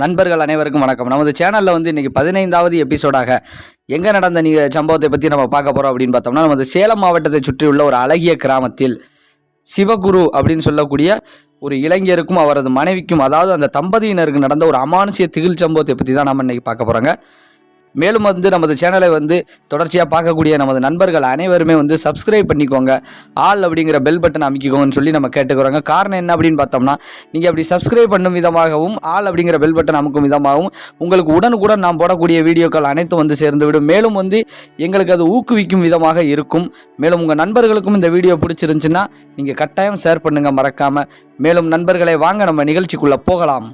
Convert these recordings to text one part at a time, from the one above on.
நண்பர்கள் அனைவருக்கும் வணக்கம். நமது சேனலில் இன்றைக்கி 15வது எபிசோடாக எங்கே நடந்த சம்பவத்தை பற்றி நம்ம பார்க்க போகிறோம் அப்படின்னு பார்த்தோம்னா, நமது சேலம் மாவட்டத்தை சுற்றியுள்ள ஒரு அழகிய கிராமத்தில் சிவகுரு அப்படின்னு சொல்லக்கூடிய ஒரு இளைஞருக்கும் அவரது மனைவிக்கும், அதாவது அந்த தம்பதியினருக்கு நடந்த ஒரு அமானுஷ்ய திகில் சம்பவத்தை பற்றி தான் நம்ம இன்றைக்கி பார்க்க போகிறோங்க. மேலும் நமது சேனலை தொடர்ச்சியாக பார்க்கக்கூடிய நமது நண்பர்கள் அனைவருமே சப்ஸ்கிரைப் பண்ணிக்கோங்க, ஆல் அப்படிங்கிற பெல் பட்டன் அமைக்கிக்கோங்கன்னு சொல்லி நம்ம கேட்டுக்கிறோங்க. காரணம் என்ன அப்படின்னு பார்த்தோம்னா, நீங்கள் அப்படி சப்ஸ்கிரைப் பண்ணும் விதமாகவும் ஆல் அப்படிங்கிற பெல் பட்டன் அமைக்கும் விதமாகவும் உங்களுக்கு உடனுக்குடன் நாம் போடக்கூடிய வீடியோக்கள் அனைத்தும் சேர்ந்து விடும். மேலும் எங்களுக்கு அது ஊக்குவிக்கும் விதமாக இருக்கும். மேலும் உங்கள் நண்பர்களுக்கும் இந்த வீடியோ பிடிச்சிருந்துச்சுன்னா நீங்கள் கட்டாயம் ஷேர் பண்ணுங்கள் மறக்காமல். மேலும் நண்பர்களை வாங்க நம்ம நிகழ்ச்சிக்குள்ளே போகலாம்.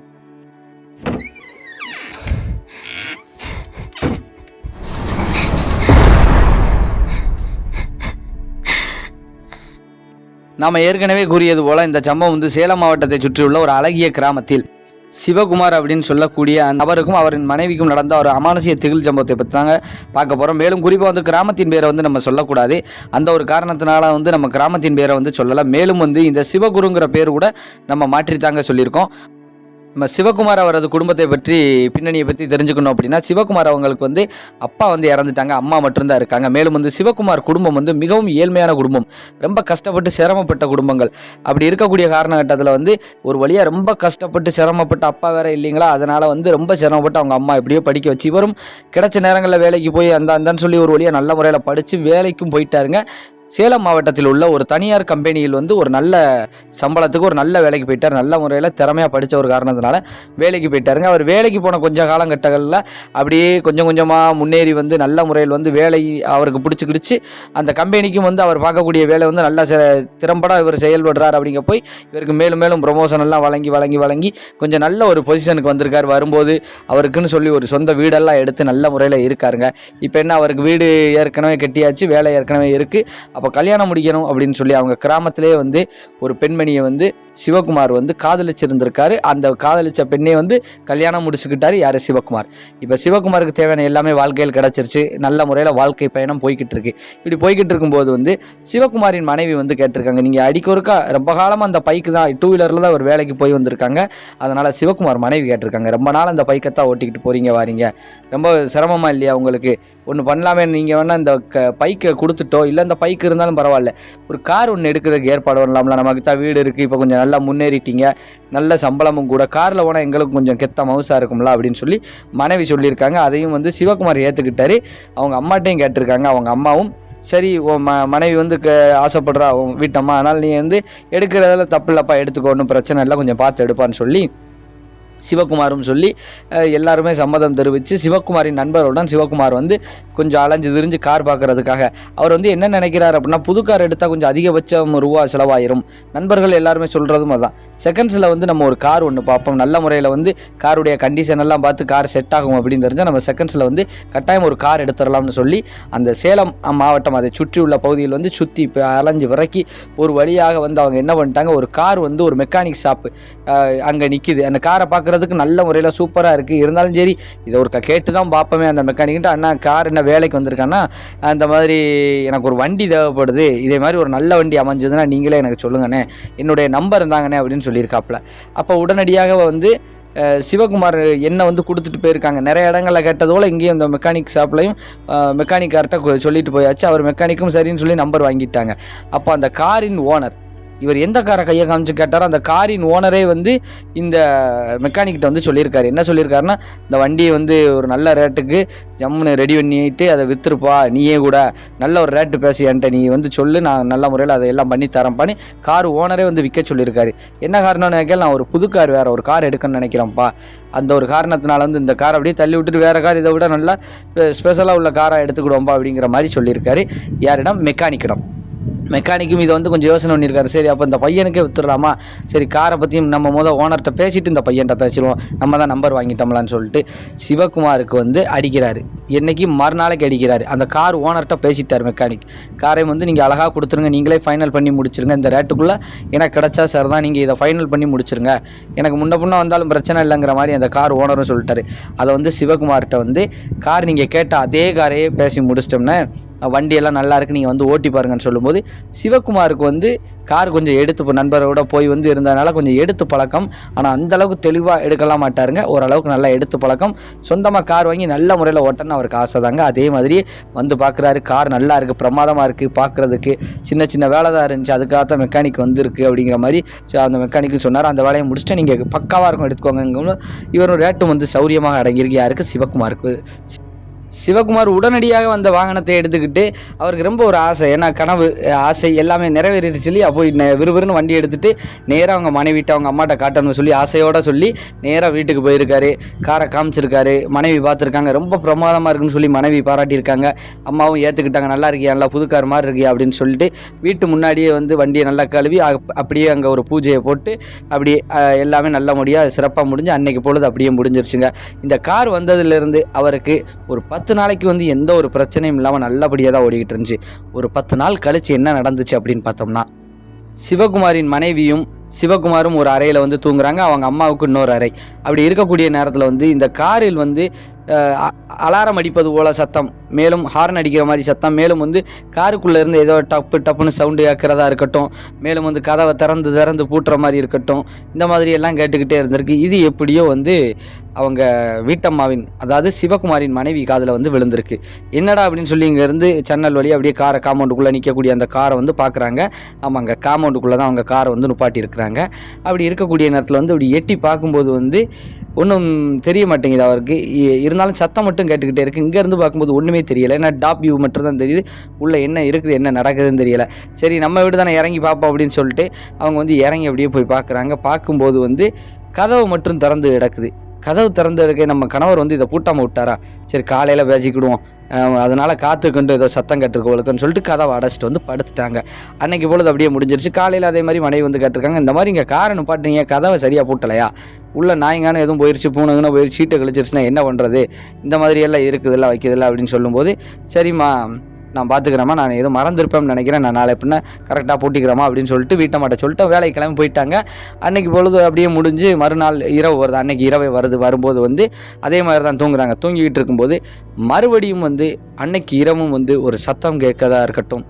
நாம் ஏற்கனவே கூறியது போல் இந்த சம்பவம் சேலம் மாவட்டத்தை சுற்றியுள்ள ஒரு அழகிய கிராமத்தில் சிவகுமார் அப்படின்னு சொல்லக்கூடிய அவருக்கும் அவரின் மனைவிக்கும் நடந்த ஒரு அமானுஷ்ய திகில் சம்பவத்தை பற்றி தாங்க பார்க்க போகிறோம். மேலும் குறிப்பாக கிராமத்தின் பேரை நம்ம சொல்லக்கூடாது, அந்த ஒரு காரணத்தினால நம்ம கிராமத்தின் பேரை சொல்லலாம். மேலும் இந்த சிவகுருங்கிற பேர் கூட நம்ம மாற்றித்தாங்க சொல்லியிருக்கோம். நம்ம சிவகுமார் அவரது குடும்பத்தை பற்றி பின்னணியை பற்றி தெரிஞ்சுக்கணும் அப்படின்னா, சிவகுமார் அவங்களுக்கு அப்பா இறந்துட்டாங்க, அம்மா மட்டும்தான் இருக்காங்க. மேலும் சிவகுமார் குடும்பம் மிகவும் ஏழ்மையான குடும்பம், ரொம்ப கஷ்டப்பட்டு சிரமப்பட்ட குடும்பங்கள். அப்படி இருக்கக்கூடிய காரணகட்டத்தில் ஒரு வழியாக ரொம்ப கஷ்டப்பட்டு சிரமப்பட்டு அப்பா வேற இல்லைங்களா, அதனால் ரொம்ப சிரமப்பட்டு அவங்க அம்மா எப்படியோ படிக்க வச்சு, இவரும் கிடைச்ச நேரங்களில் வேலைக்கு போய் அந்தான்னு சொல்லி ஒரு வழியாக நல்ல முறையில் படித்து வேலைக்கும் போயிட்டாருங்க. சேலம் மாவட்டத்தில் உள்ள ஒரு தனியார் கம்பெனியில் ஒரு நல்ல சம்பளத்துக்கு ஒரு நல்ல வேலைக்கு போயிட்டார். நல்ல முறையில் திறமையாக படித்த ஒரு காரணத்தினால வேலைக்கு போயிட்டாருங்க. அவர் வேலைக்கு போன கொஞ்ச காலகட்டங்களில் அப்படியே கொஞ்சம் கொஞ்சமாக முன்னேறி நல்ல முறையில் வேலை அவருக்கு பிடிச்சிக்கிடுச்சு. அந்த கம்பெனிக்கும் அவர் பார்க்கக்கூடிய வேலை நல்ல திறம்பட இவர் செயல்படுறார். அப்படிங்க போய் இவருக்கு மேலும் மேலும் ப்ரொமோஷன் எல்லாம் வழங்கி கொஞ்சம் நல்ல ஒரு பொசிஷனுக்கு வந்திருக்கார். வரும்போது அவருக்குன்னு சொல்லி ஒரு சொந்த வீடெல்லாம் எடுத்து நல்ல முறையில் இருக்காருங்க. இப்போ என்ன, அவருக்கு வீடு ஏற்கனவே கட்டியாச்சு, வேலை ஏற்கனவே இருக்குது. அப்போ கல்யாணம் முடிக்கணும் அப்படின்னு சொல்லி அவங்க கிராமத்திலே ஒரு பெண்மணியை சிவகுமார் காதலிச்சிருந்திருக்காரு. அந்த காதலிச்ச பெண்ணை கல்யாணம் முடிச்சுக்கிட்டாரு யார், சிவகுமார். இப்போ சிவகுமாருக்கு தேவையான எல்லாமே வாழ்க்கையில் கிடச்சிருச்சு. நல்ல முறையில் வாழ்க்கை பயணம் போய்கிட்டு இருக்கு. இப்படி போய்கிட்டு இருக்கும்போது சிவகுமாரின் மனைவி கேட்டிருக்காங்க, நீங்கள் அடிக்கொருக்கா ரொம்ப காலமாக அந்த பைக்கு தான், 2 வீலரில் தான் ஒரு வேலைக்கு போய் வந்திருக்காங்க. அதனால் சிவகுமார் மனைவி கேட்டிருக்காங்க, ரொம்ப நாள் அந்த பைக்கை தான் ஓட்டிக்கிட்டு போகிறீங்க வாரீங்க, ரொம்ப சிரமமாக இல்லையா உங்களுக்கு, ஒன்று பண்ணலாமே, நீங்கள் வேணால் இந்த பைக்கை கொடுத்துட்டோ இல்லை இந்த பைக்கு இருந்தாலும் பரவாயில்ல, ஒரு கார் ஒன்று எடுக்கிறதுக்கு ஏற்பாடு பண்ணலாம்ல, நமக்கு தான் வீடு இருக்குது, இப்போ கொஞ்சம் நல்லா முன்னேறிட்டீங்க, நல்ல சம்பளமும் கூட, காரில் போனால் எங்களுக்கு கொஞ்சம் கெத்த மவுசாக இருக்கும்ல அப்படின்னு சொல்லி மனைவி சொல்லியிருக்காங்க. அதையும் சிவகுமார் ஏற்றுக்கிட்டாரு. அவங்க அம்மாட்டையும் கேட்டிருக்காங்க. அவங்க அம்மாவும் சரி, மனைவி ஆசைப்படுறா வீட்டம்மா, அதனால் நீ எடுக்கிறதில் தப்பு இல்லைப்பா, எடுத்துக்கோ, ஒன்றும் பிரச்சனை இல்லை, கொஞ்சம் பார்த்து எடுப்பான்னு சொல்லி சிவகுமாரும் சொல்லி எல்லாருமே சம்மதம் தெரிவித்து சிவகுமாரின் நண்பருடன் சிவகுமார் கொஞ்சம் அலைஞ்சு திரிஞ்சு கார் பார்க்குறதுக்காக அவர் என்ன நினைக்கிறார் அப்படின்னா, புது கார் எடுத்தால் கொஞ்சம் அதிகபட்சம் ரூபா செலவாயிரும், நண்பர்கள் எல்லாருமே சொல்கிறதும் அதுதான். செகண்ட்ஸில் நம்ம ஒரு கார் ஒன்று பார்ப்போம், நல்ல முறையில் காருடைய கண்டிஷன் எல்லாம் பார்த்து கார் செட் ஆகும் அப்படின்னு தெரிஞ்சால் நம்ம செகண்ட்ஸில் கட்டாயம் ஒரு கார் எடுத்துடலாம்னு சொல்லி அந்த சேலம் மாவட்டம் அதை சுற்றி உள்ள பகுதியில் சுற்றி அலைஞ்சு விறக்கி ஒரு வழியாக அவங்க என்ன பண்ணிட்டாங்க, ஒரு கார் ஒரு மெக்கானிக் ஷாப்பு அங்கே நிற்கிது. அந்த காரை பார்க்குறதுக்கு நல்ல முறையில் சூப்பராக இருக்குது. இருந்தாலும் சரி, இதை ஒரு கேட்டு தான் பார்ப்போமே அந்த மெக்கானிக்கிட்ட, அண்ணா கார் என்ன வேலைக்கு வந்திருக்கான்னா, அந்த மாதிரி எனக்கு ஒரு வண்டி தேவைப்படுது, இதே மாதிரி ஒரு நல்ல வண்டி அமைஞ்சதுன்னா நீங்களே எனக்கு சொல்லுங்கண்ணே, என்னுடைய நம்பர் இருந்தாங்கண்ணே அப்படின்னு சொல்லியிருக்காப்புல. அப்போ உடனடியாக சிவகுமார் என்ன கொடுத்துட்டு போயிருக்காங்க. நிறைய இடங்களில் கேட்டதோடு இங்கேயும் இந்த மெக்கானிக் ஷாப்லையும் மெக்கானிக்கார்ட்ட சொல்லிட்டு போயாச்சு. அவர் மெக்கானிக்கும் சரின்னு சொல்லி நம்பர் வாங்கிட்டாங்க. அப்போ அந்த காரின் ஓனர், இவர் எந்த காரை கையை காமிச்சு கேட்டாரோ அந்த காரின் ஓனரே இந்த மெக்கானிக்கிட்ட சொல்லியிருக்காரு. என்ன சொல்லியிருக்காருன்னா, இந்த வண்டியை ஒரு நல்ல ரேட்டுக்கு ஜம்முன்னு ரெடி பண்ணிட்டு அதை விற்றுருப்பா, நீயே கூட நல்ல ஒரு ரேட்டு பேசி என்கிட்ட நீ சொல்லு, நான் நல்ல முறையில் அதை எல்லாம் பண்ணி தரேன்ப்பான்னு கார் ஓனரே விற்க சொல்லியிருக்காரு. என்ன காரணம்னு கேட்கல, நான் ஒரு புது கார் வேறு ஒரு கார் எடுக்கணும்னு நினைக்கிறேன்ப்பா, அந்த ஒரு காரணத்தினால இந்த காரை அப்படியே தள்ளி விட்டுட்டு வேறு கார் இதை விட நல்லா ஸ்பெஷலாக உள்ள காரை எடுத்துக்கிடுவோம்ப்பா அப்படிங்கிற மாதிரி சொல்லியிருக்காரு. யாரிடம், மெக்கானிக்கிடம். மெக்கானிக்கும் இதை கொஞ்சம் யோசனை பண்ணியிருக்காரு. சரி, அப்போ இந்த பையனுக்கே வித்துடலாமா, சரி காரை பற்றியும் நம்ம ஓனர்கிட்ட பேசிவிட்டு இந்த பையன்கிட்ட பேசிடுவோம், நம்ம தான் நம்பர் வாங்கிட்டோம்லான்னு சொல்லிட்டு சிவகுமாருக்கு அடிக்கிறாரு. என்றைக்கு மறுநாளைக்கு அடிக்கிறாரு. அந்த கார் ஓனர்கிட்ட பேசிட்டார் மெக்கானிக், காரை நீங்கள் அழகாக கொடுத்துருங்க, நீங்களே ஃபைனல் பண்ணி முடிச்சிருங்க, இந்த ரேட்டுக்குள்ளே எனக்கு கிடச்சா சார் தான், நீங்கள் இதை ஃபைனல் பண்ணி முடிச்சிருங்க, எனக்கு முன்ன வந்தாலும் பிரச்சனை இல்லைங்கிற மாதிரி அந்த கார் ஓனரும் சொல்லிட்டாரு. அதை சிவகுமார்கிட்ட கார் நீங்கள் கேட்ட அதே காரையே பேசி முடிச்சிட்டோம்னா வண்டியெல்லாம் நல்லா இருக்குது, நீங்கள் வந்து ஓட்டி பாருங்கன்னு சொல்லும்போது சிவகுமாருக்கு வந்து கார் கொஞ்சம் எடுத்து நண்பரோட போய் வந்து இருந்ததுனால கொஞ்சம் எடுத்து பழக்கம். ஆனால் அந்தளவுக்கு தெளிவாக எடுக்கலாம் மாட்டாருங்க, ஓரளவுக்கு நல்லா எடுத்து பழக்கம். சொந்தமாக கார் வாங்கி நல்ல முறையில் ஓட்டணும்னு அவருக்கு ஆசை தாங்க. அதே மாதிரி வந்து பார்க்குறாரு, கார் நல்லா இருக்குது, பிரமாதமாக இருக்குது பார்க்குறதுக்கு. சின்ன சின்ன வேலை தான் இருந்துச்சு, அதுக்காகத்தான் மெக்கானிக் வந்திருக்கு அப்படிங்கிற மாதிரி அந்த மெக்கானிக்கு சொன்னார். அந்த வேலையை முடிச்சுட்டு நீங்கள் பக்காவாக இருக்கும் எடுத்துக்கோங்க. இவரும் ரேட்டும் வந்து சௌரியமாக அடங்கியிருக்கு. யாருக்கு? சிவகுமாருக்கு. சிவகுமார் உடனடியாக வந்த வாகனத்தை எடுத்துக்கிட்டு அவருக்கு ரொம்ப ஒரு ஆசை, ஏன்னா கனவு ஆசை எல்லாமே நிறைவேறிட்டு சொல்லி அப்போ விறுவிறுன்னு வண்டி எடுத்துகிட்டு நேராக அவங்க மனைவிட்ட அவங்க அம்மாட்ட காட்டணும்னு சொல்லி ஆசையோடு சொல்லி நேராக வீட்டுக்கு போயிருக்காரு. காரை காமிச்சிருக்காரு, மனைவி பார்த்துருக்காங்க, ரொம்ப பிரமாதமாக இருக்குன்னு சொல்லி மனைவி பாராட்டியிருக்காங்க. அம்மாவும் ஏற்றுக்கிட்டாங்க, நல்லா இருக்கியா, நல்லா புது கார் மாதிரி இருக்கியா அப்படின்னு சொல்லிட்டு வீட்டு முன்னாடியே வந்து வண்டியை நல்லா கழுவி அப்படியே அங்கே ஒரு பூஜையை போட்டு அப்படியே எல்லாமே நல்ல முடியாக சிறப்பாக முடிஞ்சு அன்னைக்கு பொழுது அப்படியே முடிஞ்சிருச்சுங்க. இந்த கார் வந்ததுலேருந்து அவருக்கு ஒரு 10 நாளைக்கு வந்து எந்த ஒரு பிரச்சனையும் இல்லாமல் நல்லபடியாக தான் ஓடிக்கிட்டு இருந்துச்சு. ஒரு 10 நாள் கழித்து என்ன நடந்துச்சு அப்படின்னு பார்த்தோம்னா, சிவகுமாரின் மனைவியும் சிவகுமாரும் ஒரு அறையில் வந்து தூங்குறாங்க, அவங்க அம்மாவுக்கு இன்னொரு அறை. அப்படி இருக்கக்கூடிய நேரத்தில் வந்து இந்த காரில் வந்து அலாரம் அடிப்பது போல் சத்தம், மேலும் ஹார்ன் அடிக்கிற மாதிரி சத்தம், மேலும் வந்து காருக்குள்ளே இருந்து ஏதோ டப்புன்னு சவுண்டு கேட்குறதா இருக்கட்டும், மேலும் வந்து கதவை திறந்து பூட்டுற மாதிரி இருக்கட்டும், இந்த மாதிரி எல்லாம் கேட்டுக்கிட்டே இருந்திருக்கு. இது எப்படியோ வந்து அவங்க வீட்டம்மாவின், அதாவது சிவகுமாரின் மனைவி காதில் வந்து விழுந்திருக்கு. என்னடா அப்படின்னு சொல்லி இங்கேருந்து ஜன்னல் வழி அப்படியே காரை காம்பவுண்டுக்குள்ளே நிற்கக்கூடிய அந்த காரை வந்து பார்க்குறாங்க. ஆமாங்க, காம்பவுண்டுக்குள்ளே தான் அவங்க காரை வந்து நிப்பாட்டி இருக்கிறாங்க. அப்படி இருக்கக்கூடிய நேரத்தில் வந்து அப்படி எட்டி பார்க்கும்போது வந்து ஒன்றும் தெரிய மாட்டேங்குது அவருக்கு. இருந்தாலும் சத்தம் மட்டும் கேட்டுக்கிட்டே இருக்குது. இங்கேருந்து பார்க்கும்போது ஒன்றுமே தெரியலை, ஏன்னா டாப் வியூ மட்டும் தான் தெரியுது, உள்ளே என்ன இருக்குது என்ன நடக்குதுன்னு தெரியலை. சரி நம்ம வீடு தானே, இறங்கி பார்ப்போம் அப்படின்னு சொல்லிட்டு அவங்க வந்து இறங்கி அப்படியே போய் பார்க்குறாங்க. பார்க்கும்போது வந்து கதவு மட்டும் திறந்து கிடக்குது. கதவு திறந்து இருக்க நம்ம கணவர் வந்து இதை பூட்டாமல் விட்டாரா, சரி காலையில் பேசிக்கிடுவோம், அதனால் காத்துக்கொண்டு ஏதோ சத்தம் கேட்டிருக்கவளுக்குன்னு சொல்லிட்டு கதவை அடைச்சிட்டு வந்து படுத்துட்டாங்க. அன்னைக்கு பொழுது அப்படியே முடிஞ்சிருச்சு. காலையில் அதே மாதிரி மனைவி வந்து கேட்டிருக்காங்க, இந்த மாதிரி இங்கே காரை நிப்பாட்டுறீங்க, கதவை சரியாக பூட்டலையா, உள்ள நாய்ங்கான எதுவும் போயிடுச்சு, பூனைங்கன்னு போயிடுச்சு, சீட்டை கழிச்சிருச்சுன்னா என்ன பண்ணுறது, இந்த மாதிரியெல்லாம் இருக்குதில்ல வைக்கிறதில்ல அப்படின்னு சொல்லும்போது, சரிம்மா நான் பார்த்துக்கிறேம்மா, நான் எதுவும் மறந்துருப்பேன்னு நினைக்கிறேன், நான் நாளை பின்ன கரெக்டாக பூட்டிக்கிறேம்மா அப்படின்னு சொல்லிட்டு வீட்டை சொல்லிட்டு வேலைக்கு கிளம்பி போயிட்டாங்க. அன்றைக்கி பொழுது அப்படியே முடிஞ்சு மறுநாள் இரவு வருது. அன்றைக்கி இரவே வரும்போது வந்து அதே மாதிரி தான் தூங்குறாங்க. தூங்கிக்கிட்டு இருக்கும்போது மறுபடியும் வந்து அன்னைக்கு இரவும் வந்து ஒரு சத்தம் கேட்கதா இருக்கட்டும்,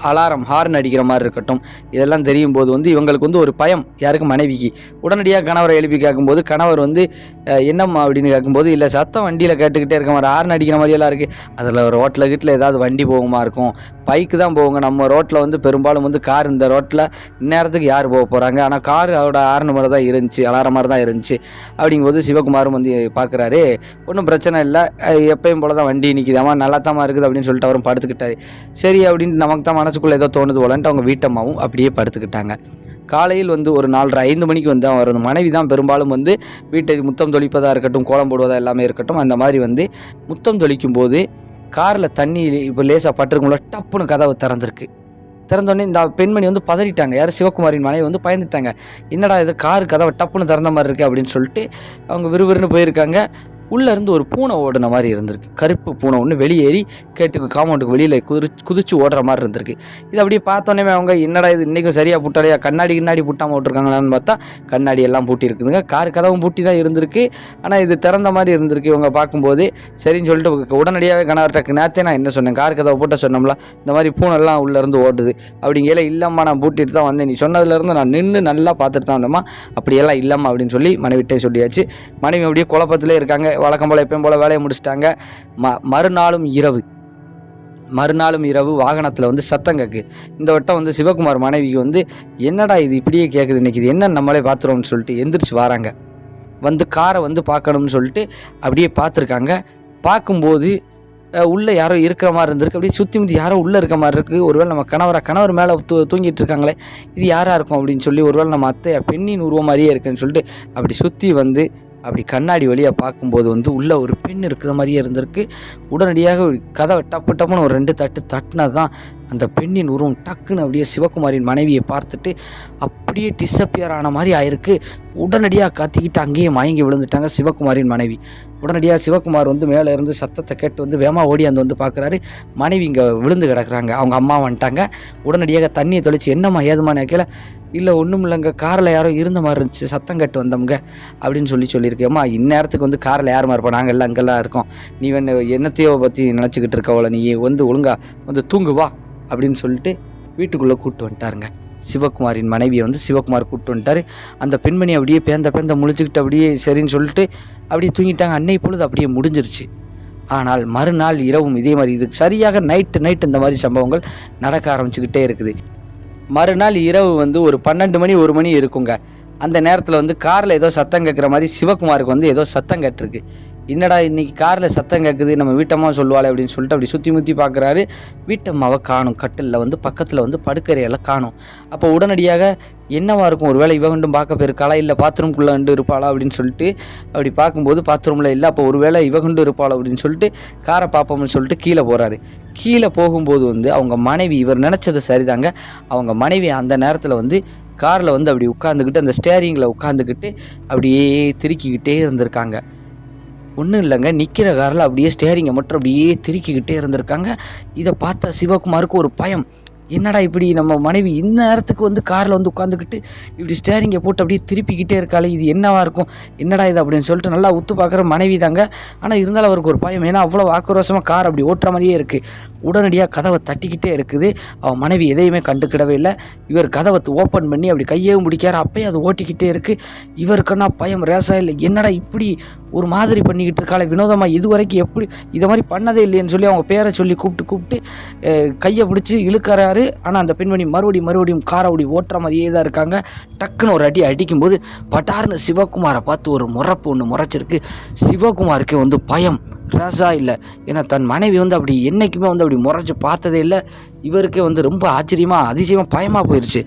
அலாரம் ஹார்ன் அடிக்கிற மாதிரி இருக்கட்டும், இதெல்லாம் தெரியும் போது வந்து இவங்களுக்கு வந்து ஒரு பயம். யாருக்கு? மனைவிக்கு. உடனடியாக கணவரை எழுப்பி கேட்கும்போது கணவர் வந்து என்னம்மா அப்படின்னு கேட்கும்போது, இல்லை சத்தம் வண்டியில் கேட்டுக்கிட்டே இருக்க மாதிரி, ஹார்ன் அடிக்கிற மாதிரியெல்லாம் இருக்குது, அதில் ஒரு ரோட்டில் ஏதாவது வண்டி போகுமா இருக்கும், பைக்கு தான் போகுங்க, நம்ம ரோட்டில் வந்து பெரும்பாலும் வந்து கார், இந்த ரோட்டில் இந்நேரத்துக்கு யார் போக போகிறாங்க, ஆனால் கார் அவரோட ஹார்ன் மாதிரி தான் இருந்துச்சு, அலாரம் மாதிரி தான் இருந்துச்சு அப்படிங்கும்போது சிவகுமாரும் வந்து பார்க்குறாரு, ஒன்றும் பிரச்சனை இல்லை, எப்பயும் போல தான் வண்டி நிற்கிதாம்மா, நல்லா தான் இருக்குது அப்படின்னு சொல்லிட்டு அவரும் படுத்துக்கிட்டாரு. சரி அப்படின்ட்டு நமக்கு தான் மனசுக்குள்ளே ஏதோ தோணுது போலன்ட்டு அவங்க வீட்டம்மாவும் அப்படியே படுத்துக்கிட்டாங்க. காலையில் வந்து ஒரு 4:30-5 மணிக்கு வந்து அவர் மனைவி தான் பெரும்பாலும் வந்து வீட்டை முத்தம் தொளிப்பதாக இருக்கட்டும், கோலம் போடுவதாக எல்லாமே இருக்கட்டும், அந்த மாதிரி வந்து முத்தம் தொளிக்கும் போது காரில் தண்ணி இப்போ லேசாக பட்டிருக்கும்ல, டப்புன்னு கதவை திறந்தோடனே இந்த பெண்மணி வந்து பதறிட்டாங்க. யார்? சிவகுமாரின் மனைவி வந்து பயந்துட்டாங்க. என்னடா இது கார் கதவை டப்புன்னு திறந்த மாதிரி இருக்குது அப்படின்னு சொல்லிட்டு அவங்க விறுவிறுன்னு போயிருக்காங்க. உள்ளேருந்து ஒரு பூனை ஓடுன மாதிரி இருந்திருக்கு, கருப்பு பூனை ஒன்று வெளியேறி காம்பவுண்டுக்கு வெளியில் குதிச்சு ஓடுற மாதிரி இருந்திருக்கு. இது அப்படியே பார்த்தோன்னே அவங்க என்னடா இது இன்றைக்கும் சரியாக பூட்டலையா, கண்ணாடி பூட்டாமல் விட்டுருக்காங்களான்னு பார்த்தா கண்ணாடி எல்லாம் பூட்டி இருக்குதுங்க. கார் கதவும் பூட்டி தான் இருந்திருக்கு, ஆனால் இது திறந்த மாதிரி இருந்திருக்கு. இவங்க பார்க்கும்போது சரின்னு சொல்லிட்டு உடனடியாகவே கணவர்கிட்ட, நேரத்தே நான் என்ன சொன்னேன், கார் கதவை பூட்ட சொன்னோம்ல, இந்த மாதிரி பூனெல்லாம் உள்ளேருந்து ஓடுது அப்படிங்கல, இல்லைம்மா நான் பூட்டிட்டு தான் வந்தேன், நீ சொன்னதுலேருந்து நான் நின்று நல்லா பார்த்துட்டு தான் வந்தேம்மா, அப்படியெல்லாம் இல்லைம்மா அப்படின்னு சொல்லி மனைவிட்டே சொல்லியாச்சு. மனைவி அப்படியே குழப்பத்திலே இருக்காங்க. வழக்கம் போல் எப்பயும் போல் வேலையை முடிச்சிட்டாங்க. மறுநாளும் இரவு வாகனத்தில் வந்து சத்தம் கேட்கு. இந்த வட்டம் வந்து சிவகுமார் மனைவிக்கு வந்து என்னடா இது இப்படியே கேட்குது, இன்றைக்கி இது என்ன நம்மளே பார்த்துருவோம்னு சொல்லிட்டு எந்திரிச்சு வராங்க. வந்து காரை வந்து பார்க்கணும்னு சொல்லிட்டு அப்படியே பார்த்துருக்காங்க. பார்க்கும்போது உள்ளே யாரோ இருக்கிற மாதிரி இருந்திருக்கு. அப்படியே சுற்றி முற்றி யாரோ உள்ளே இருக்க மாதிரி இருக்குது. ஒருவேளை நம்ம கணவர் மேலே தூங்கிட்டு இருக்காங்களே, இது யாராக இருக்கும் அப்படின்னு சொல்லி, ஒருவேளை நம்ம அத்தை பெண்ணின் உருவம் மாதிரியே இருக்குன்னு சொல்லிட்டு அப்படி சுற்றி வந்து அப்படி கண்ணாடி வழியாக பார்க்கும்போது வந்து உள்ளே ஒரு பெண் இருக்கிற மாதிரியே இருந்திருக்கு. உடனடியாக கதவை டப்புன்னு ஒரு 2 தட்டு தட்டினது தான் அந்த பெண்ணின் உருவம் டக்குன்னு அப்படியே சிவகுமாரின் மனைவியை பார்த்துட்டு அப்படியே டிஸப்பியர் ஆன மாதிரி ஆயிருக்கு. உடனடியாக கத்திக்கிட்டு அங்கேயே மயங்கி விழுந்துட்டாங்க சிவகுமாரின் மனைவி. உடனடியாக சிவகுமார் வந்து மேலே இருந்து சத்தத்தை கேட்டு வந்து வேமா ஓடியாந்து வந்து பார்க்குறாரு. மனைவி இங்கே விழுந்து கிடக்குறாங்க. அவங்க அம்மா வந்துட்டாங்க. உடனடியாக தண்ணியை தொளிச்சு என்னம்மா ஏதுமா நினைக்கல. இல்லை ஒன்றும் இல்லைங்க, காரில் யாரோ இருந்த மாதிரி இருந்துச்சு, சத்தம் கேட்டு வந்தவங்க அப்படின்னு சொல்லியிருக்கேம்மா. இந்நேரத்துக்கு வந்து காரில் யாருமா இருப்போம், நாங்கள் எல்லாம் அங்கெல்லாம் இருக்கோம், நீ வந்து என்னத்தையோ பற்றி நினச்சிக்கிட்டு இருக்கவள, நீ வந்து ஒழுங்கா வந்து தூங்கு வா அப்படின்னு சொல்லிட்டு வீட்டுக்குள்ளே கூப்பிட்டு வந்துட்டாருங்க. சிவகுமாரின் மனைவியை வந்து சிவகுமார் கூப்பிட்டு வந்துட்டார். அந்த பெண்மணி அப்படியே பேந்த முழிச்சுக்கிட்டு அப்படியே சரின்னு சொல்லிட்டு அப்படியே தூங்கிட்டாங்க. அன்னை பொழுது அப்படியே முடிஞ்சிருச்சு. ஆனால் மறுநாள் இரவும் இதே மாதிரி இது சரியாக நைட்டு இந்த மாதிரி சம்பவங்கள் நடக்க ஆரம்பிச்சுக்கிட்டே இருக்குது. மறுநாள் இரவு வந்து ஒரு 12 மணி 1 மணி இருக்குங்க. அந்த நேரத்தில் வந்து காரில் ஏதோ சத்தம் கேட்குற மாதிரி சிவகுமாருக்கு வந்து ஏதோ சத்தம் கேட்டிருக்கு. என்னடா இன்றைக்கி காரில் சத்தம் கேட்குது, நம்ம வீட்டம்மா சொல்லுவாள் அப்படின்னு சொல்லிட்டு அப்படி சுற்றி முற்றி பார்க்குறாரு. வீட்டம்மாவை காணும், கட்டிலில் வந்து பக்கத்தில் வந்து படுக்கறையெல்லாம் காணும். அப்போ உடனடியாக என்னவா இருக்கும், ஒரு வேளை இவகண்டும் பார்க்க போயிருக்காளா, இல்லை பாத்ரூம்குள்ளே இருப்பாளா அப்படின்னு சொல்லிட்டு அப்படி பார்க்கும்போது பாத்ரூமில் இல்லை. அப்போ ஒரு வேளை இவகண்டு இருப்பாளா அப்படின்னு சொல்லிட்டு காரை பார்ப்போம்னு சொல்லிட்டு கீழே போகிறாரு. கீழே போகும்போது வந்து அவங்க மனைவி, இவர் நினச்சது சரிதாங்க, அவங்க மனைவி அந்த நேரத்தில் வந்து காரில் வந்து அப்படி உட்காந்துக்கிட்டு அந்த ஸ்டேரிங்கில் உட்காந்துக்கிட்டு அப்படியே திருக்கிக்கிட்டே இருந்திருக்காங்க. ஒன்றும் இல்லைங்க, நிற்கிற காரில் அப்படியே ஸ்டேரிங்கை மட்டும் அப்படியே திருக்கிக்கிட்டே இருந்திருக்காங்க. இதை பார்த்த சிவகுமாருக்கு ஒரு பயம். என்னடா இப்படி நம்ம மனைவி இந்த நேரத்துக்கு வந்து காரில் வந்து உட்காந்துக்கிட்டு இப்படி ஸ்டேரிங்கை போட்டு அப்படியே திருப்பிக்கிட்டே இருக்காளே, இது என்னவா இருக்கும், என்னடா இது அப்படின்னு சொல்லிட்டு நல்லா உத்து பார்க்குற மனைவி தாங்க. ஆனால் இருந்தாலும் அவருக்கு ஒரு பயம், ஏன்னா அவ்வளோ ஆக்ரோஷமாக கார் அப்படி ஓட்டுற மாதிரியே இருக்குது. உடனடியாக கதவை தட்டிக்கிட்டே இருக்குது. அவன் மனைவி எதையுமே கண்டுக்கிடவே இல்லை. இவர் கதவை ஓப்பன் பண்ணி அப்படி கையவும் பிடிக்காரு. அப்பயும் அது ஓட்டிக்கிட்டே இருக்குது. இவருக்குன்னா பயம் ரேசா இல்லை, என்னடா இப்படி ஒரு மாதிரி பண்ணிக்கிட்டு இருக்காளே வினோதமாக, இது வரைக்கும் எப்படி இதை மாதிரி பண்ணதே இல்லைன்னு சொல்லி அவங்க பேரை சொல்லி கூப்பிட்டு கையை பிடிச்சி இழுக்கிறாரு. ஆனால் அந்த பெண்மணி மறுபடியும் காரை அப்படி ஓட்டுற மாதிரியே தான் இருக்காங்க. டக்குன்னு ஒரு அடி அடிக்கும்போது பட்டார்னு சிவகுமாரை பார்த்து ஒரு முறைப்பு ஒன்று முறைச்சிருக்கு. சிவகுமாருக்கு வந்து பயம் ரேசா இல்லை, ஏன்னா தன் மனைவி வந்து அப்படி என்றைக்குமே வந்து அப்படி முறைச்சி பார்த்ததே இல்லை. இவருக்கே வந்து ரொம்ப ஆச்சரியமாக அதிசயமாக பயமாக போயிடுச்சு.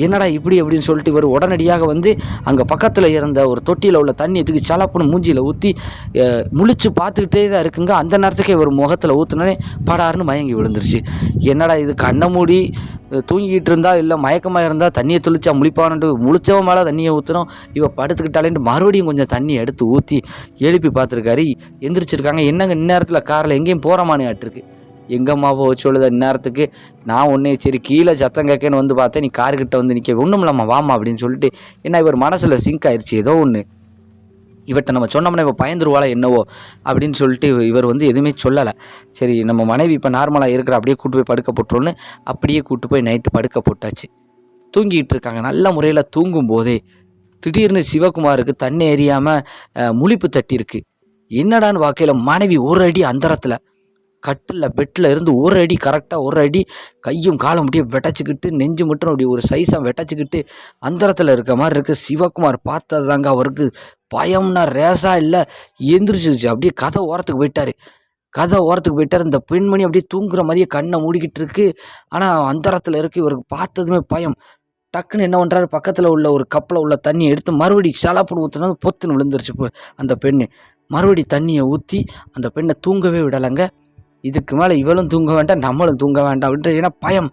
என்னடா இப்படி அப்படின்னு சொல்லிட்டு இவர் உடனடியாக வந்து அங்கே பக்கத்தில் இருந்த ஒரு தொட்டியில் உள்ள தண்ணி தூக்கி சலப்புன்னு மூஞ்சியில் ஊற்றி முழிச்சு பார்த்துக்கிட்டே தான் இருக்குங்க. அந்த நேரத்துக்கே இவர் முகத்தில் ஊற்றுனே படாருன்னு மயங்கி விழுந்துருச்சு. என்னடா இது, கண்ணை மூடி தூங்கிக்கிட்டு இருந்தால் இல்லை மயக்கமாக இருந்தால் தண்ணியை தெளிச்சா முழிப்பானுட்டு முழிச்சவன் மேலே தண்ணியை ஊற்றணும், இவ படுத்துக்கிட்டாலேன்ட்டு மறுபடியும் கொஞ்சம் தண்ணி எடுத்து ஊற்றி எழுப்பி பார்த்துருக்காரு. எந்திரிச்சிருக்காங்க. என்னங்க இந்நேரத்தில் காரில் எங்கேயும் போகிறமானே ஆட்டிருக்கு. எங்கம்மாவோ சொல்லுத இந்நேரத்துக்கு, நான் ஒன்றே சரி கீழே சத்தம் கேட்கன்னு வந்து பார்த்தேன், நீ கார்கிட்ட வந்து நிற்க ஒன்றும் இல்லாமல் வாமா அப்படின்னு சொல்லிட்டு, ஏன்னா இவர் மனசில் சிங்க் ஆயிடுச்சு ஏதோ ஒன்று, இவர்கிட்ட நம்ம சொன்னோம்னா இவ பயந்துருவாளா என்னவோ அப்படின்னு சொல்லிட்டு இவர் வந்து எதுவுமே சொல்லலை. சரி நம்ம மனைவி இப்போ நார்மலாக இருக்கிற அப்படியே கூட்டு போய் படுக்க போட்டுருன்னு அப்படியே கூட்டு போய் நைட்டு படுக்க போட்டாச்சு. தூங்கிட்டு இருக்காங்க. நல்ல முறையில் தூங்கும் போதே திடீர்னு சிவகுமாருக்கு தண்ணி எறியாமல் முழிப்பு தட்டியிருக்கு. என்னடான்னு வாக்கையில் மனைவி ஒரு அடி அந்தரத்தில் கட்டில் பெட்டில் இருந்து ஒரு அடி கரெக்டாக ஒரு அடி கையும் காலம் அப்படியே வெட்டச்சிக்கிட்டு நெஞ்சு மட்டும் அப்படி ஒரு சைஸாக வெட்டச்சிக்கிட்டு அந்தரத்தில் இருக்க மாதிரி இருக்குது. சிவகுமார் பார்த்தது தாங்க அவருக்கு பயம்னா ரேஸாக இல்லை, எந்திரிச்சிருச்சு. அப்படியே கதை ஓரத்துக்கு போயிட்டார். இந்த பெண்மணி அப்படியே தூங்குற மாதிரியே கண்ணை மூடிக்கிட்டு இருக்கு. ஆனால் அந்தரத்தில் இருக்குது. இவருக்கு பார்த்ததுமே பயம். டக்குன்னு என்ன பண்ணுறாரு, பக்கத்தில் உள்ள ஒரு கப்பில் உள்ள தண்ணியை எடுத்து மறுபடியும் சலாப்புன்னு ஊற்றுனது பொத்துன்னு விழுந்துருச்சு அந்த பெண்ணு. மறுபடி தண்ணியை ஊற்றி அந்த பெண்ணை தூங்கவே விடலைங்க. இதுக்கு மேலே இவளும் தூங்க வேண்டாம் நம்மளும் தூங்க வேண்டாம் அப்படின்ட்டு, ஏன்னா பயம்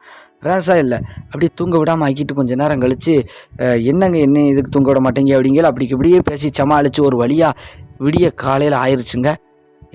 ரேஸா இல்லை. அப்படியே தூங்க விடாமல் ஆக்கிட்டு கொஞ்சம் நேரம் கழித்து என்னங்க என்ன இதுக்கு தூங்க விட மாட்டேங்க அப்படிங்கிற இப்படியே பேசி சமாளித்து ஒரு வழியாக விடிய காலையில் ஆயிடுச்சுங்க.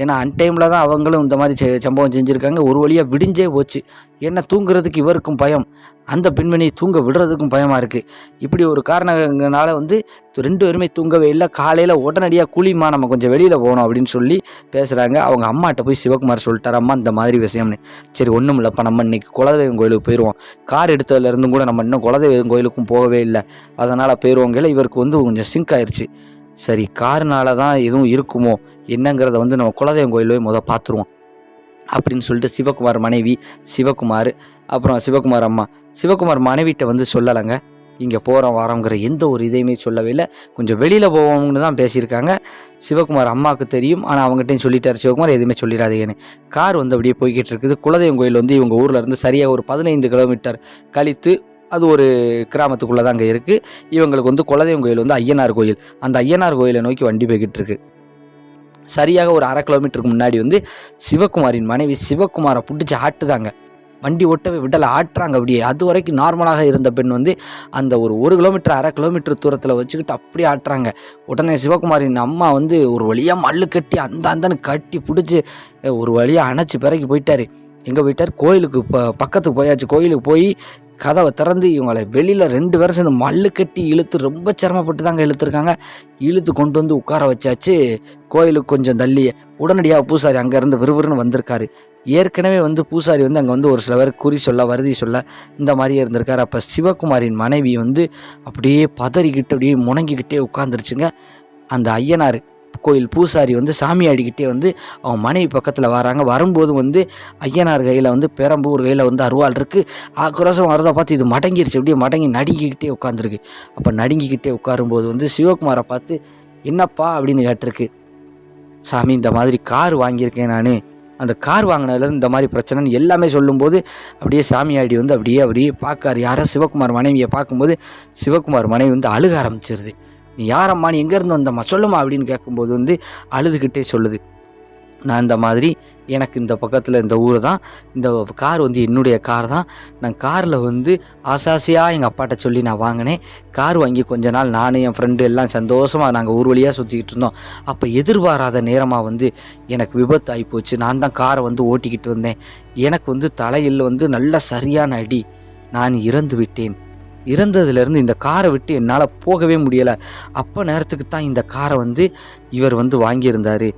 ஏன்னா அன்டைமில் தான் அவங்களும் இந்த மாதிரி சம்பவம் செஞ்சுருக்காங்க. ஒரு வழியாக விடிஞ்சே போச்சு. ஏன்னா தூங்குறதுக்கு இவருக்கும் பயம், அந்த பெண்மணியை தூங்க விடுறதுக்கும் பயமாக இருக்குது. இப்படி ஒரு காரணங்களால வந்து 2 பேருமே தூங்கவே இல்லை. காலையில் உடனடியாக கூலிமா நம்ம கொஞ்சம் வெளியில் போகணும் அப்படின்னு சொல்லி பேசுகிறாங்க. அவங்க அம்மாட்ட போய் சிவகுமார் சொல்லிட்டார், அம்மா இந்த மாதிரி விஷயம்னு. சரி ஒன்றும் இல்லைப்பா, நம்ம இன்றைக்கி குலதெய்வம் கோயிலுக்கு போயிடுவோம், கார் எடுத்ததுலேருந்தும் கூட நம்ம இன்னும் குலதெய்வம் கோயிலுக்கும் போகவே இல்லை, அதனால் போயிடுவோங்கல. இவருக்கு வந்து கொஞ்சம் சிங்க் ஆயிடுச்சு. சரி காருனால தான் எதுவும் இருக்குமோ என்னங்கிறத வந்து நம்ம குலதெய்வம் கோயிலே பார்த்துருவோம் அப்படின்னு சொல்லிட்டு சிவகுமார் மனைவி சிவகுமார், அப்புறம் சிவகுமார் அம்மா, சிவகுமார் மனைவிட்ட வந்து சொல்லலைங்க, இங்கே போகிறோம் வரோங்கிற எந்த ஒரு இதையுமே சொல்லவே இல்லை. கொஞ்சம் வெளியில் போவோம்னு தான் பேசியிருக்காங்க. சிவகுமார் அம்மாவுக்கு தெரியும், ஆனால் அவங்ககிட்டையும் சொல்லிட்டார் சிவகுமார் எதுவுமே சொல்லிடாதீங்கன்னு. கார் வந்து அப்படியே போய்கிட்டு இருக்குது. குலதெய்வம் கோயில் வந்து இவங்க ஊரில் இருந்து சரியாக ஒரு 15 கிலோமீட்டர் கழித்து அது ஒரு கிராமத்துக்குள்ளே தான் அங்கே இருக்குது. இவங்களுக்கு வந்து குலதெய்வம் கோயில் வந்து ஐயனார் கோயில், அந்த ஐயனார் கோயிலை நோக்கி வண்டி போய்கிட்டு இருக்கு. சரியாக ஒரு 1/2 கிலோமீட்டருக்கு முன்னாடி வந்து சிவகுமாரின் மனைவி சிவகுமாரை பிடிச்சி ஆட்டுதாங்க. வண்டி ஓட்டவே விடலை, ஆட்டுறாங்க அப்படியே. அது வரைக்கும் நார்மலாக இருந்த பெண் வந்து அந்த ஒரு கிலோமீட்டர் 1/2 கிலோமீட்டர் தூரத்தில் வச்சுக்கிட்டு அப்படியே ஆட்டுறாங்க. உடனே சிவகுமாரின் அம்மா வந்து ஒரு வழியாக மல்லு கட்டி அந்தன்னு கட்டி பிடிச்சி ஒரு வழியாக அணைச்சி பிறகு போயிட்டார். எங்கே போயிட்டார்? கோயிலுக்கு பக்கத்துக்கு போயாச்சு. கோயிலுக்கு போய் கதவை திறந்து இவங்களை வெளியில் 2 பேரும் சேர்ந்து மல்லு கட்டி இழுத்து ரொம்ப சிரமப்பட்டு தாங்க இழுத்துருக்காங்க. இழுத்து கொண்டு வந்து உட்கார வச்சாச்சு கோயிலுக்கு கொஞ்சம் தள்ளி. உடனடியாக பூசாரி அங்கேருந்து விறுவிறுன்னு வந்திருக்காரு. ஏற்கனவே வந்து பூசாரி வந்து அங்கே வந்து ஒரு சில பேர் குறி சொல்ல வருதி சொல்ல இந்த மாதிரியே இருந்திருக்காரு. அப்போ சிவகுமாரின் மனைவி வந்து அப்படியே பதறிக்கிட்டு அப்படியே முணங்கிக்கிட்டே உட்காந்துருச்சுங்க. அந்த ஐயனார் கோயில் பூசாரி வந்து சாமி ஆடிக்கிட்டே வந்து அவன் மனைவி பக்கத்தில் வராங்க. வரும்போது வந்து ஐயனார் கையில் வந்து பெரம்பு, ஒரு கையில் வந்து அருவாள் இருக்குது. ஆக்ரோஷம் வரதை பார்த்து இது மடங்கிருச்சு, அப்படியே மடங்கி நடுங்கிக்கிட்டே உட்காந்துருக்கு. அப்போ நடுங்கிக்கிட்டே உட்காரும்போது வந்து சிவகுமாரை பார்த்து என்னப்பா அப்படின்னு கேட்டிருக்கு. சாமி இந்த மாதிரி கார் வாங்கியிருக்கேன் நான், அந்த கார் வாங்கினதுலேருந்து இந்த மாதிரி பிரச்சனைன்னு எல்லாமே சொல்லும்போது அப்படியே சாமியாடி வந்து அப்படியே பார்க்காரு. யாரோ சிவகுமார் மனைவியை பார்க்கும்போது சிவகுமார் மனைவி வந்து அழுக ஆரம்பிச்சிருது. நீ யாரம்மா, நீ எங்கேருந்து வந்தம்மா சொல்லுமா அப்படின்னு கேட்கும்போது வந்து அழுதுகிட்டே சொல்லுது, நான் இந்த மாதிரி எனக்கு இந்த பக்கத்தில் இந்த ஊர் தான், இந்த கார் வந்து என்னுடைய கார் தான். நான் காரில் வந்து ஆசாசியாக எங்கள் அப்பாட்ட சொல்லி நான் வாங்கினேன். கார் வாங்கி கொஞ்ச நாள் நான் என் ஃப்ரெண்டு எல்லாம் சந்தோஷமாக நாங்கள் ஊர் வழியாக சுற்றிக்கிட்டு இருந்தோம். அப்போ எதிர்பாராத நேரமாக வந்து எனக்கு விபத்து ஆகிப்போச்சு. நான் தான் காரை வந்து ஓட்டிக்கிட்டு வந்தேன். எனக்கு வந்து தலையில் வந்து நல்ல சரியான அடி, நான் இறந்து விட்டேன். இறந்ததுலேருந்து இந்த காரை விட்டு என்னால் போகவே முடியலை. அப்போ நேரத்துக்கு தான் இந்த காரை வந்து இவர் வந்து வாங்கியிருந்தார்.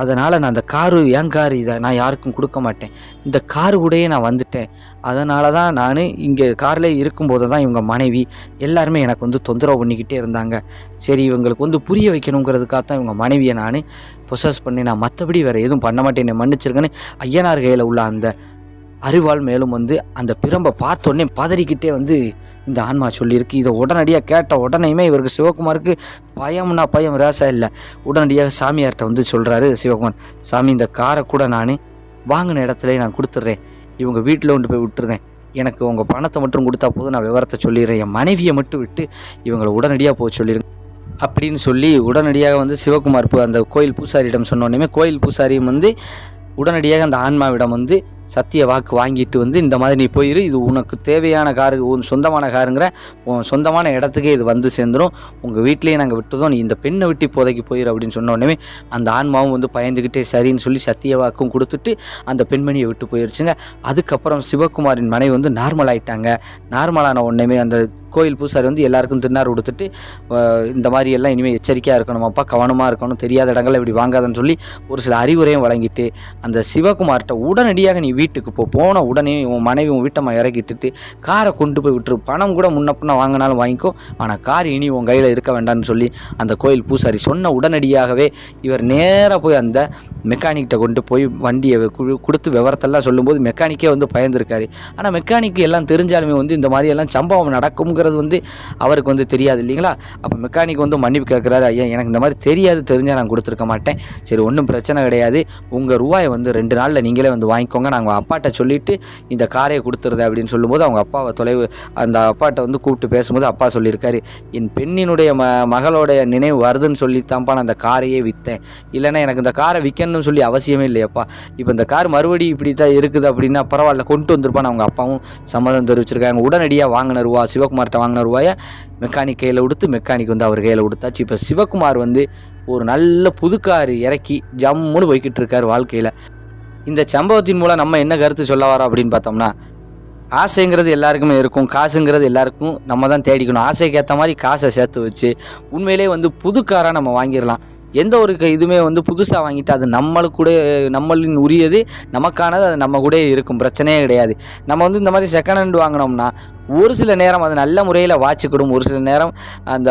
அதனால் நான் அந்த காரு என் கார், இதை நான் யாருக்கும் கொடுக்க மாட்டேன், இந்த காரு கூடயே நான் வந்துட்டேன். அதனால தான் நான் இங்கே காரில் இருக்கும்போது தான் இவங்க மனைவி எல்லாருமே எனக்கு வந்து தொந்தரவு பண்ணிக்கிட்டே இருந்தாங்க. சரி இவங்களுக்கு வந்து புரிய வைக்கணுங்கிறதுக்காக தான் இவங்க மனைவியை நான் பொசஸ் பண்ணி, நான் மற்றபடி வேறு எதுவும் பண்ண மாட்டேன், என்னை மன்னிச்சிருக்கேன்னு ஐயனார் கையில் உள்ள அந்த அறிவாள் மேலும் வந்து அந்த பிரம்பை பார்த்தோடனே பதறிக்கிட்டே வந்து இந்த ஆன்மா சொல்லியிருக்கு. இதை உடனடியாக கேட்ட உடனேயுமே இவருக்கு சிவகுமாருக்கு பயம் ரேசாக இல்லை. உடனடியாக சாமியார்கிட்ட வந்து சொல்கிறாரு சிவகுமார், சாமி இந்த காரை கூட நான் வாங்கின இடத்துல நான் கொடுத்துட்றேன், இவங்க வீட்டில் கொண்டு போய் விட்டுருந்தேன், எனக்கு உங்கள் பணத்தை மட்டும் கொடுத்தா போதும், நான் விவரத்தை சொல்லிடுறேன், என் மனைவியை மட்டும் விட்டு இவங்களை உடனடியாக போக சொல்லிடுங்க அப்படின்னு சொல்லி உடனடியாக வந்து சிவகுமார் அந்த கோயில் பூசாரியிடம் சொன்னோடனே கோயில் பூசாரியும் வந்து உடனடியாக அந்த ஆன்மாவிடம் வந்து சத்திய வாக்கு வாங்கிட்டு வந்து இந்த மாதிரி நீ போயிரு, இது உனக்கு தேவையான காரு, உன் சொந்தமான காருங்கிற உன் சொந்தமான இடத்துக்கே இது வந்து சேர்ந்துடும், உங்கள் வீட்லேயே நாங்கள் விட்டுதோம், நீ இந்த பெண்ணை விட்டு இப்போதைக்கு போயிரு அப்படின்னு சொன்ன உடனே அந்த ஆன்மாவும் வந்து பயந்துக்கிட்டே சரின்னு சொல்லி சத்திய வாக்கும் கொடுத்துட்டு அந்த பெண்மணியை விட்டு போயிடுச்சுங்க. அதுக்கப்புறம் சிவகுமாரின் மனைவி வந்து நார்மல் ஆகிட்டாங்க. நார்மலான உடனே அந்த கோயில் பூசாரி வந்து எல்லாருக்கும் தின்னார் கொடுத்துட்டு இந்த மாதிரி எல்லாம் இனிமேல் எச்சரிக்கையாக இருக்கணுமாப்பா, கவனமாக இருக்கணும், தெரியாத இடங்களை இப்படி வாங்காதன்னு சொல்லி ஒரு சில அறிவுரையும் வழங்கிட்டு அந்த சிவகுமார்கிட்ட உடனடியாக நீ வீட்டுக்கு போன உடனே உன் மனைவி உன் வீட்டம்மா இறக்கிட்டு காரை கொண்டு போய் விட்டுரு, பணம் கூட முன்னப்பின்னா வாங்கினாலும் வாங்கிக்கோ, ஆனால் கார் இனி உன் கையில் இருக்க வேண்டாம்னு சொல்லி அந்த கோயில் பூசாரி சொன்ன உடனடியாகவே இவர் நேராக போய் அந்த மெக்கானிக்கிட்ட கொண்டு போய் வண்டியை கொடுத்து விவரத்தெல்லாம் சொல்லும்போது மெக்கானிக்கே வந்து பயந்துருக்காரு. ஆனால் மெக்கானிக்கு எல்லாம் தெரிஞ்சாலுமே வந்து இந்த மாதிரி எல்லாம் சம்பவம் நடக்கும்ங்கிறது வந்து அவருக்கு வந்து தெரியாது இல்லைங்களா. அப்போ மெக்கானிக் வந்து மன்னிப்பு கேட்குறாரு, ஐயா எனக்கு இந்த மாதிரி தெரியாது, தெரிஞ்சால் நான் கொடுத்துருக்க மாட்டேன், சரி ஒன்றும் பிரச்சனை கிடையாது, உங்கள் ரூபாயை வந்து 2 நாளில் நீங்களே வந்து வாங்கிக்கோங்க, நாங்கள் அப்பாட்ட சொல்லிவிட்டு இந்த காரையை கொடுத்துருது அப்படின்னு சொல்லும்போது அவங்க அப்பாவை அந்த அப்பாட்ட வந்து கூப்பிட்டு பேசும்போது அப்பா சொல்லியிருக்காரு, என் பெண்ணினுடைய மகளோடைய நினைவு வருதுன்னு சொல்லித்தான்ப்பா நான் அந்த காரையே விற்றேன், இல்லைன்னா எனக்கு இந்த காரை விற்கணும்னு சொல்லி அவசியமே இல்லையப்பா, இப்போ இந்த கார் மறுபடியும் இப்படி தான் இருக்குது அப்படின்னா பரவாயில்ல கொண்டு வந்திருப்பான்னு அவங்க அப்பாவும் சம்மதம் தெரிவிச்சிருக்காங்க. உடனடியாக வாங்கின ரூபா சிவகுமார்கிட்ட வாங்கின ரூபாயை மெக்கானிக் கையில் கொடுத்து மெக்கானிக் வந்து அவர் கையில் கொடுத்தாச்சு. இப்போ சிவகுமார் வந்து ஒரு நல்ல புதுக்கார் இறக்கி ஜம்முன்னு போய்கிட்டு இருக்கார் வாழ்க்கையில். இந்த சம்பவத்தின் மூலம் நம்ம என்ன கருத்து சொல்ல வரோம் அப்படின்னு பார்த்தோம்னா, ஆசைங்கிறது எல்லாருக்குமே இருக்கும், காசுங்கிறது எல்லாருக்கும் நம்ம தான் தேடிக்கணும். ஆசைக்கு ஏற்ற மாதிரி காசை சேர்த்து வச்சு உண்மையிலே வந்து புதுக்காராக நம்ம வாங்கிடலாம். எந்த ஒரு இதுவுமே வந்து புதுசாக வாங்கிட்டு அது நம்மளின் உரியது, நமக்கானது, அது நம்ம கூட இருக்கும், பிரச்சனையே கிடையாது. நம்ம வந்து இந்த மாதிரி செகண்ட் ஹேண்ட் வாங்கினோம்னா ஒரு சில நேரம் அது நல்ல முறையில் வாட்சிக்கிடும், ஒரு சில நேரம் அந்த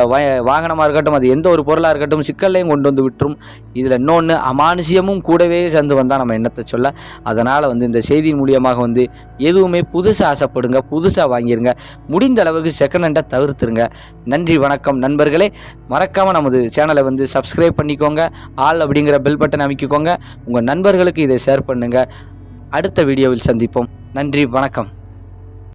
வாகனமாக இருக்கட்டும், அது எந்த ஒரு பொருளாக இருக்கட்டும் சிக்கல்லையும் கொண்டு வந்து விட்டுரும். இதில் இன்னொன்று அமானுஷியமும் கூடவே சேர்ந்து வந்தால் நம்ம என்னத்தை சொல்ல. அதனால் வந்து இந்த செய்தியின் மூலியமாக வந்து எதுவுமே புதுசாக ஆசைப்படுங்க, புதுசாக வாங்கிடுங்க, முடிந்த அளவுக்கு செகண்ட் ஹேண்டை தவிர்த்துருங்க. நன்றி வணக்கம் நண்பர்களே. மறக்காமல் நமது சேனலை வந்து சப்ஸ்கிரைப் பண்ணிக்கோங்க, ஆல் அப்படிங்கிற பெல் பட்டன் அமைக்கிக்கோங்க, உங்கள் நண்பர்களுக்கு இதை ஷேர் பண்ணுங்கள். அடுத்த வீடியோவில் சந்திப்போம். நன்றி வணக்கம்.